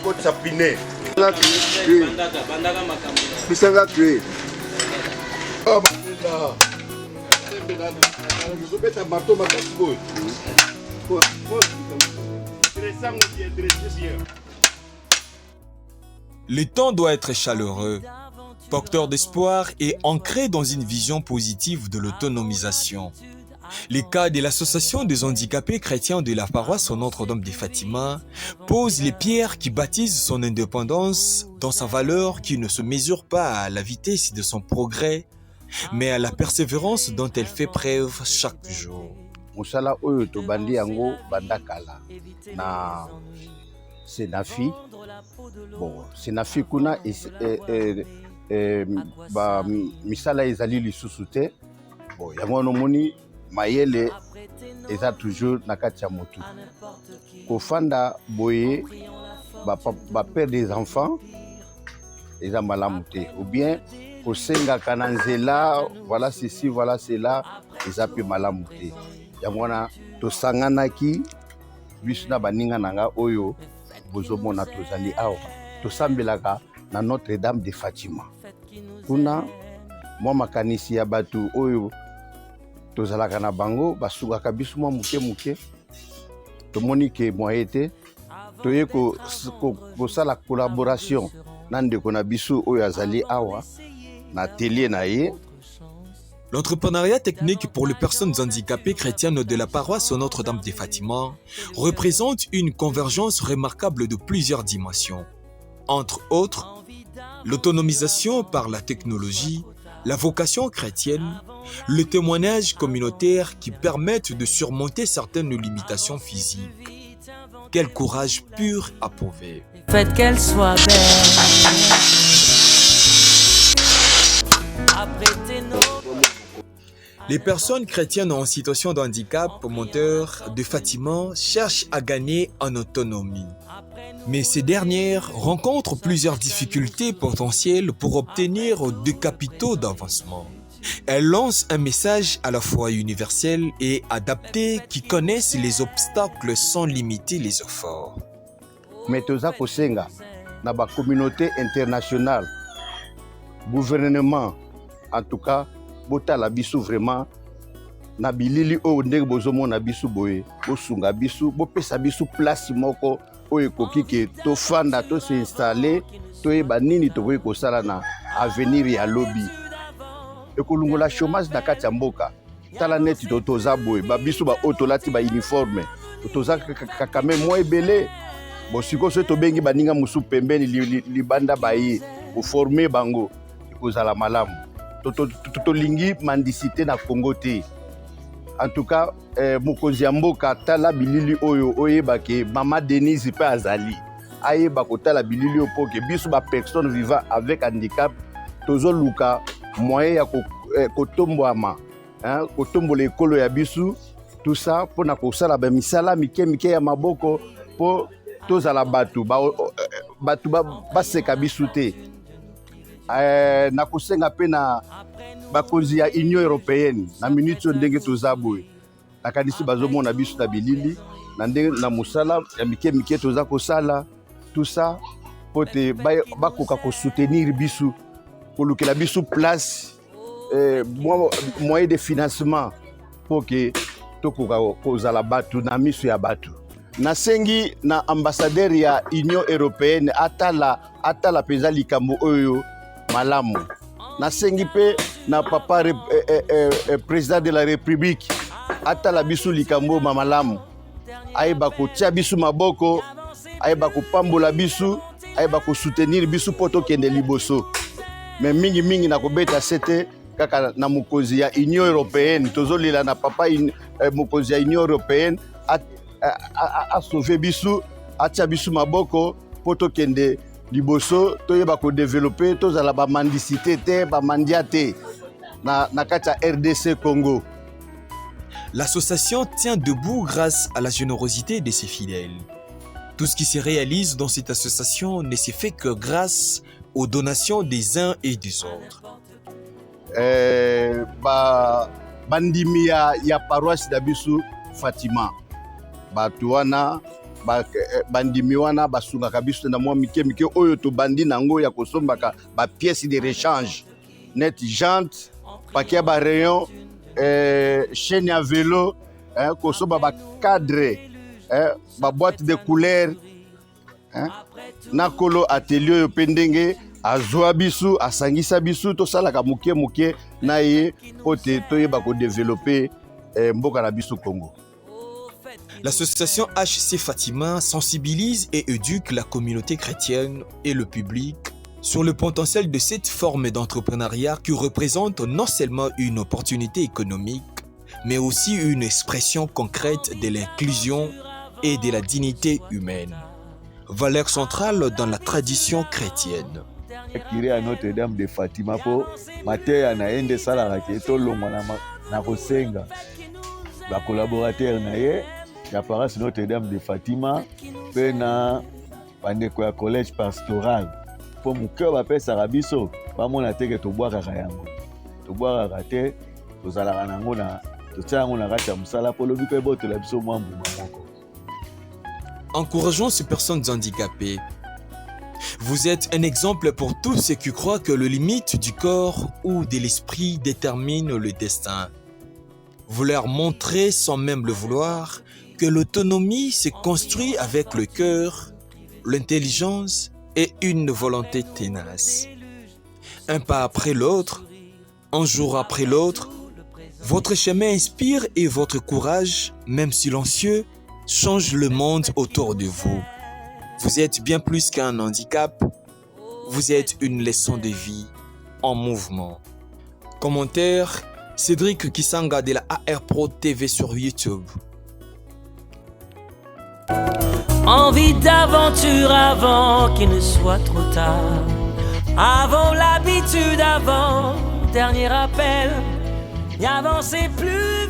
côte sapinée. Bisanga tué. Oh, je vais ta marteau, ma casse boy. Le temps doit être chaleureux, porteur d'espoir et ancré dans une vision positive de l'autonomisation. Les cas de l'association des handicapés chrétiens de la paroisse Notre-Dame de Fatima pose les pierres qui bâtissent son indépendance dans sa valeur qui ne se mesure pas à la vitesse de son progrès, mais à la persévérance dont elle fait preuve chaque jour. Musala oyo to bandi yango bandakala na Senafi. Bon, Senafi kuna ba misala ezali lisusu te. Bon, yango no moni mayele eza toujours na kati ya motu. Kofanda boye ba père des enfants eza malamu te. Ou bien kosenga kananzela, voilà ceci, voilà cela, eza pe malamu te. Yamwana tosanganaki biso na baninga nanga oyo bozomona tozali awa tosambelaka na Notre-Dame de Fatima. Kuna mwa makanisi ya batu oyo tozalaka na bango basukaka biso mwa muke tomoni ke moye te toye kosala collaboration na ndeko na biso oyo azali awa na atelier na ye. L'entrepreneuriat technique pour les personnes handicapées chrétiennes de la paroisse Notre-Dame de Fatima représente une convergence remarquable de plusieurs dimensions. Entre autres, l'autonomisation par la technologie, la vocation chrétienne, le témoignage communautaire qui permettent de surmonter certaines limitations physiques. Quel courage pur à prouver. Faites qu'elle soit belle. Les personnes chrétiennes en situation de handicap moteur de Fatima cherchent à gagner en autonomie. Mais ces dernières rencontrent plusieurs difficultés potentielles pour obtenir des capitaux d'avancement. Elles lancent un message à la fois universel et adapté qui connaissent les obstacles sans limiter les efforts. Mais toza kosenga na ba communauté internationale, gouvernement, en tout cas, botala biso vraiment na bilili o ndenge bozomona biso boye bosunga biso bopesa biso place moko oyo ekoki ke tofanda to se installer toyeba nini tokoki kosala na avenir ya lobi ekolungola chômage na kati ya mboka tala neti toza boye babiso ba otolati ba uniforme toza kakame mwa ebele bo siko so tobengi baninga musu pembeni libanda baye koformer bango ekozala malamu tolingi mandicité na Congo te. En tout cas, mokonzi ya mboka tala bilili oyo oyebake Mama Denise pe azali. Ayeba kotala bilili oyo po ke biso ba personne vivant avec handicap tozo luka moyen ya kotombwama, hein, kotombola ekolo ya biso, tout ça pour na kosala ba misala mike ya maboko po tozala batu baseka biso te. Na kosenga pe na bakonzi ya Union Européenne na minute ndenge toza boye nakanisi bazomona biso na bilili na ndenge na musala ya mike toza kosala tout ça pote bakoka ko soutenir biso kolukela biso place moyen de financement pour que tokoka kozala batu na miso ya batu. Nasengi na ambassadeur ya Union Européenne atala peza likambo oyo malamu. Nasengi pe na papa président de la République atala biso likambo malamu. Ayeba kotia biso maboko, ayeba kopambola biso, ayeba ko soutenir biso poto kende liboso. Mais mingi na kobeta sete kaka na mokonzi ya Union Européenne tozolela na papa mokonzi ya Union Européenne a sauvé biso, atia biso maboko poto kende liboso toyeba ko développer tozala ba mandicité te ba mandiate na kati ya RDC Congo. L'association tient debout grâce à la générosité de ses fidèles. Tout ce qui se réalise dans cette association ne se fait que grâce aux donations des uns et des autres. Bandimi ya paroisse d'Abisu Fatima. Batuana bandimi wana basungaka biso na mwa mike mike oyo tobandi nango ya kosombaka pièce de rechange net jante paquet ba rayon chaîne à vélo kosomba cadre boîte de couleur nakolo atelier oyo mpe ndenge azwa biso asangisa biso tosalaka moke na ye po te toyeba kodevelope mboka na biso Congo. L'association HC Fatima sensibilise et éduque la communauté chrétienne et le public sur le potentiel de cette forme d'entrepreneuriat qui représente non seulement une opportunité économique, mais aussi une expression concrète de l'inclusion et de la dignité humaine, valeur centrale dans la tradition chrétienne. Curé à Notre-Dame de Fatima po mateya na ende sala ke to longwa na kosenga ba collaborateur na ye ya paroisse Notre-Dame de Fatima pe na bandeko ya collège pastoral po muke ba pesa rabiso ba mona teke to bwaka yango to bwaka te to zala nango na to tsango na kati ya musala po lobi pe boto la biso mwambu moko. Encourageons ces personnes handicapées. Vous êtes un exemple pour tous ceux qui croient que les limites du corps ou de l'esprit déterminent le destin. Vous leur montrez sans même le vouloir que l'autonomie se construit avec le cœur, l'intelligence et une volonté tenace. Un pas après l'autre, un jour après l'autre, votre chemin inspire et votre courage, même silencieux, change le monde autour de vous. Vous êtes bien plus qu'un handicap, vous êtes une leçon de vie en mouvement. Commentaire, Cédric Kisanga de la AR Pro TV sur YouTube. Envie d'aventure avant qu'il ne soit trop tard. Avant l'habitude, avant dernier appel. N'y avancez plus.